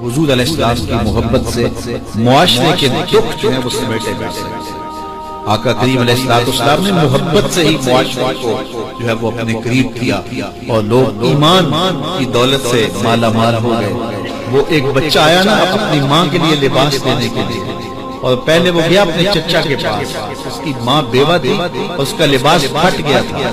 حضور علیہ السلام کی محبت سے معاشرے کے دکھ جو ہیں وہ سمیٹے بیٹھے. آقا کریم علیہ السلام نے محبت سے ہی معاشرے کو جو ہے وہ اپنے قریب کیا اور لوگ ایمان کی دولت سے مالا مال ہو گئے. وہ ایک بچہ آیا نا اپنی ماں کے لیے لباس دینے کے لیے، اور پہلے وہ گیا اپنے چچا کے پاس. اس کی ماں بیوہ تھی اور اس کا لباس پھٹ گیا تھا،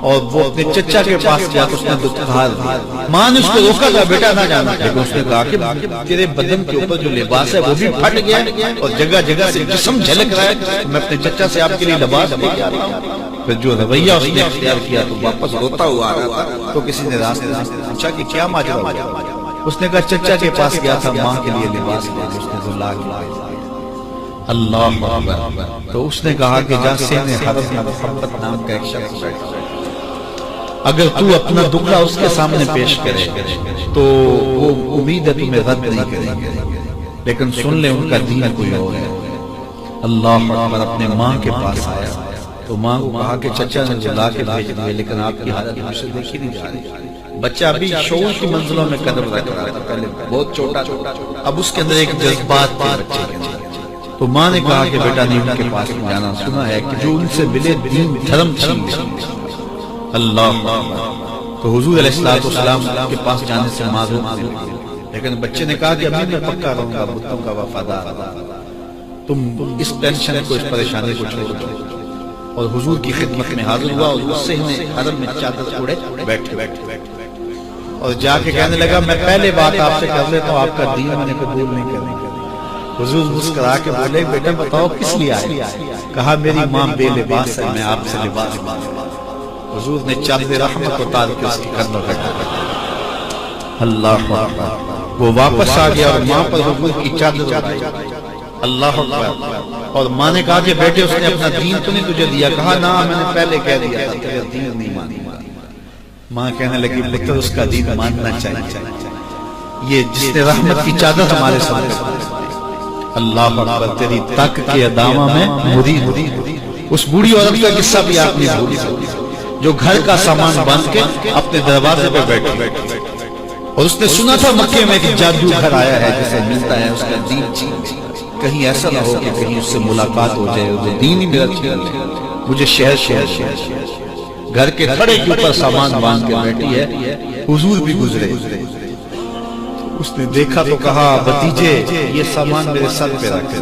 اور وہ اپنے چچا کے پاس گیا تو اس نے دکھار دیا. ماں نے اس کو روکا تھا بیٹا نہ جانا، لیکن اس نے کہا کہ تیرے بدن کے اوپر جو لباس ہے وہ بھی پھٹ گیا اور جگہ جگہ سے جسم جھلک رہا ہے، میں اپنے چچا سے آپ کے لیے لباس لے کے آ رہا ہوں. پھر جو رویہ اس نے اختیار کیا تو واپس روتا ہوا آ رہا تھا. تو کسی نے راستے سے پوچھا کہ کیا ماجرا ہوا؟ اس نے کہا چچا کے پاس گیا تھا ماں کے لیے لباس لے. اس نے تو لا لیا. اللہ اکبر. تو اس نے کہا کہ جا سینے حرم میں محبت نام کا ایک شخص بیٹھا، اگر تو اپنا دکھڑا اس کے سامنے پیش کرے تو وہ امید ہے تمہیں رد نہیں کریں گے، لیکن سن لے ان کا دین کوئی اور ہے. اللہ اکبر. اپنے ماں کے پاس آیا تو ماں کو کہا کہ چچا نے لا کے بھیج دیے، لیکن آپ کی حالت مجھ سے دیکھی نہیں جا رہی. بچہ ابھی شعور کی منزلوں میں قدم رکھ رہا تھا، پہلے بہت چھوٹا، اب اس کے اندر ایک جذبات تھے بچے کے اندر. تو ماں نے کہا کہ بیٹا نہیں ان کے پاس نہیں جانا، سنا ہے کہ جو ان سے ملے دین دھرم چھین لے. اللہ. تو حضور علیہ السلام کے پاس جانے سے معذور تھے، لیکن بچے نے کہا کہ ابھی میں پکا رہوں گا بتوں کا وفادار. تم اس ٹینشن کو، اس پریشانی کو چھوڑ دو. اور حضور کی خدمت میں حاضر ہوا اور غصے میں حرم میں چادر اوڑے بیٹھے اور جا کے کہنے لگا میں پہلے بات آپ سے کر لیتا ہوں، آپ کا دین میں نے قبول نہیں کرنا. حضور مسکرا کے بولے بیٹا بتاؤ کس لیے آئے؟ کہا میری ماں بے لباس ہے، میں آپ سے لباس مانگتا. حضور نے چادر رحمت اتار کے اس کے کندھوں پہ ڈالا. اللہ اکبر. وہ واپس آ گیا اور ماں پر حضور کی چادر اٹھائی. اللہ اکبر. اور ماں نے کہا کہ بیٹے اس نے اپنا دین تو نہیں تجھے دیا؟ کہا نہ میں نے پہلے کہہ دیا تھا تیرا دین نہیں ماننا. ماں کہنے لگی پتر اس کا دین ماننا چاہیے، یہ جس نے رحمت کی چادر ہمارے سامنے. اللہ اکبر. تیری تک کے ادامہ میں مرید. اس بوڑھی عورت کا قصہ بھی آپ نے بھول سکتے جو گھر کا سامان باندھ کے اپنے دروازے پہ بیٹھی، اور اس نے سنا تھا مکے میں کہ جادو گھر آیا ہے جسے ملتا ہے اس کا دین چھین. کہیں ایسا نہ ہو کہ کہیں اس سے ملاقات ہو جائے، وہ دین ہی میرا چھین لے. مجھے شہر گھر کے کھڑے کے اوپر سامان باندھ کے بیٹھی ہے. حضور بھی گزرے، اس نے دیکھا تو کہا بھتیجے یہ سامان میرے سر پہ رکھ.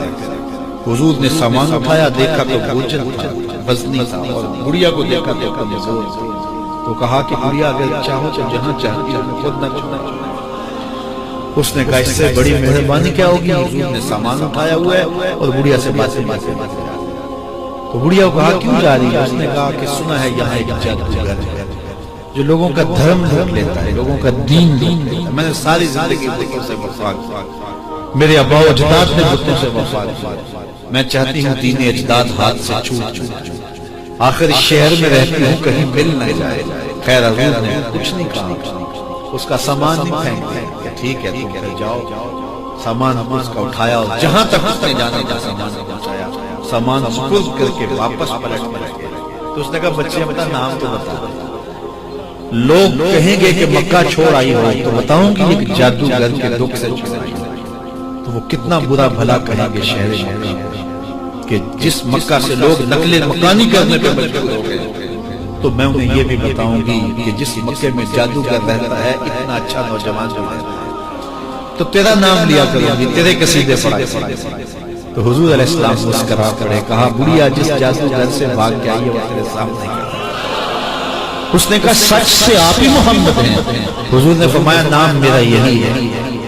حضور نے سامان اٹھایا، دیکھا تو بوجھل تھا، وزنی تھا، اور بڑھیا کو دیکھا تو کمزور. تو کہا کہ بڑھیا اگر چاہو تو جہاں چاہتی ہو خود نہ چھوڑنا. اس نے کہا اس سے بڑی مہربانی کیا ہوگی؟ حضور نے سامان اٹھایا ہوا ہے اور بڑھیا سے باتیں. تو بڑھیا کو کہا کیوں جا رہی ہے؟ اس نے کہا کہ سنا ہے یہاں ایک جادوگر ہے جو لوگوں کا دھرم لوٹ لیتا ہے، لوگوں کا دین. میں نے ساری زندگی بتوں سے وفا کی، میرے آبا و اجداد نے بتوں سے وفا کی. میں چاہتی ہوں دین اجداد ہاتھ سے چھوٹ جائے. آخر اس شہر میں رہتی ہوں کہیں مل نہ جائے. خیر حضور نے کچھ نہیں کہا، اس کا سامان نہیں پھینک دیا. ٹھیک ہے تم کہیں جاؤ. سامان اس کا اٹھایا اور جہاں تک اس نے جانا تھا سامان پہنچایا. سامان سپرد کر کے واپس پلٹ گئے. تو اس نے کہا بچے اپنا نام تو بتا. لوگ کہیں گے کہ مکہ چھوڑ آئی ہو تو بتاؤں گی ایک جادوگر کے دکھ سے چھوڑ آئی ہو. تو وہ کتنا برا بھلا کہیں گے شہر مکہ کہ جس مکہ سے لوگ نقل مکانی کرنے پہ مجبور ہو گئے. تو میں انہیں یہ بھی بتاؤں گی کہ جس مکے میں جادوگر رہتا ہے اتنا اچھا نوجوان جو ہے تو تیرا نام لیا کروں گی، تیرے قصیدے پڑھا. تو حضور علیہ السلام مسکرا پڑے، کہا بڑھیا جس جادوگر سے بھاگ کے آئی ہے وہ تیرے سامنے کرتا. اس نے کہا سچ سے آپ ہی محمد ہیں؟ حضور نے فرمایا نام میرا یہی ہے.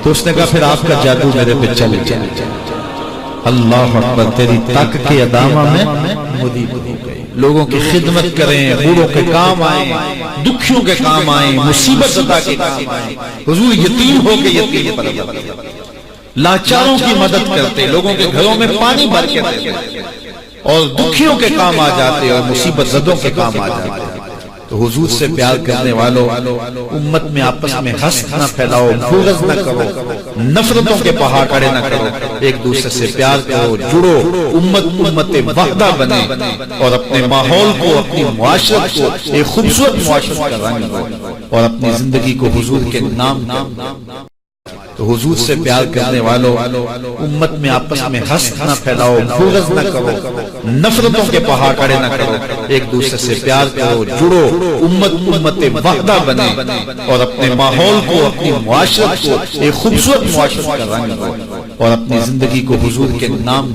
تو اس نے کہا پھر آپ کا جادو میرے پہ چلے. اللہ اکبر. تیری تک کے ادامہ میں مدید ہو گئی. لوگوں کی خدمت کریں، بوڑھوں کے کام آئیں، دکھیوں کے کام آئیں، مصیبت زدہ کے کام آئیں. حضور یتیم ہو کے یتیم پرورش، لاچاروں کی مدد کرتے، لوگوں کے گھروں میں پانی بھر کے دیتے اور دکھیوں کے کام آ جاتے اور مصیبت زدوں کے کام آ جاتے. تو حضور سے پیار کرنے والوں امت میں آپس میں حسد نہ پھیلاؤ، بغض نہ کرو، نفرتوں کے پہاڑ کھڑے نہ کرو، ایک دوسرے سے پیار کرو، جڑو، امت وحدہ بنے اور اپنے ماحول کو، اپنی معاشرت کو ایک خوبصورت معاشرت کا رنگ دو اور اپنی زندگی کو حضور کے نام. تو تو حضور سے پیار کرنے والوں امت میں آپس میں حسد نہ پھیلاؤ، بغض نہ کرو، نفرتوں کے پہاڑ کھڑے نہ کرو، ایک دوسرے سے پیار کرو، جڑو، امت وحدہ بنے اور اپنے ماحول کو، اپنی معاشرت کو ایک خوبصورت معاشرت کا رنگ دو اور اپنی زندگی کو حضور کے نام